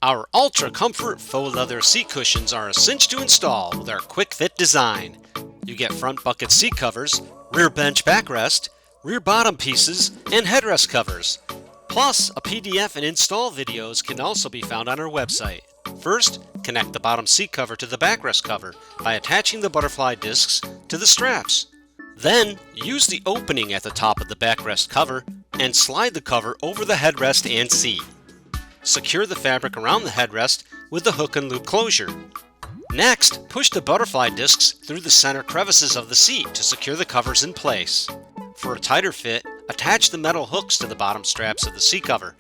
Our Ultra Comfort faux leather seat cushions are a cinch to install with our quick fit design. You get front bucket seat covers, rear bench backrest, rear bottom pieces, and headrest covers. Plus, a PDF and install videos can also be found on our website. First, connect the bottom seat cover to the backrest cover by attaching the butterfly discs to the straps. Then, use the opening at the top of the backrest cover and slide the cover over the headrest and seat. Secure the fabric around the headrest with the hook and loop closure. Next, push the butterfly discs through the center crevices of the seat to secure the covers in place. For a tighter fit, attach the metal hooks to the bottom straps of the seat cover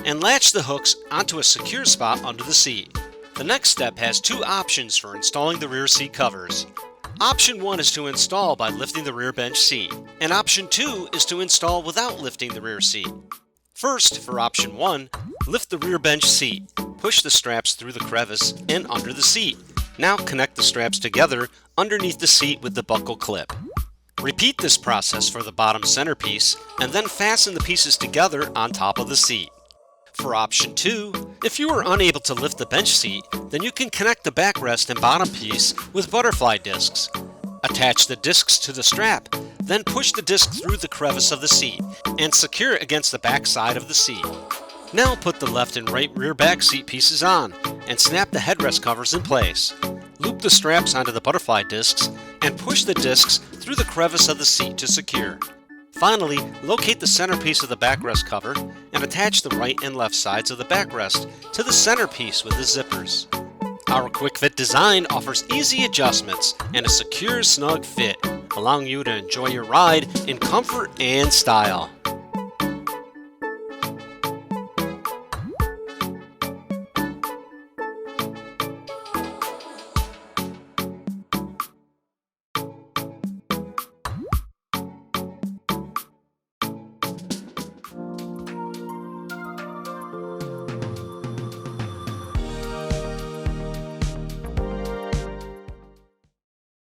and latch the hooks onto a secure spot under the seat. The next step has two options for installing the rear seat covers. Option 1 is to install by lifting the rear bench seat, and Option 2 is to install without lifting the rear seat. First, for Option 1, lift the rear bench seat. Push the straps through the crevice and under the seat. Now connect the straps together underneath the seat with the buckle clip. Repeat this process for the bottom centerpiece and then fasten the pieces together on top of the seat. For Option 2, if you are unable to lift the bench seat, then you can connect the backrest and bottom piece with butterfly discs. Attach the discs to the strap, then push the disc through the crevice of the seat and secure it against the back side of the seat. Now put the left and right rear back seat pieces on and snap the headrest covers in place. Loop the straps onto the butterfly discs and push the discs through the crevice of the seat to secure. Finally, locate the centerpiece of the backrest cover and attach the right and left sides of the backrest to the centerpiece with the zippers. Our quick fit design offers easy adjustments and a secure, snug fit, allowing you to enjoy your ride in comfort and style.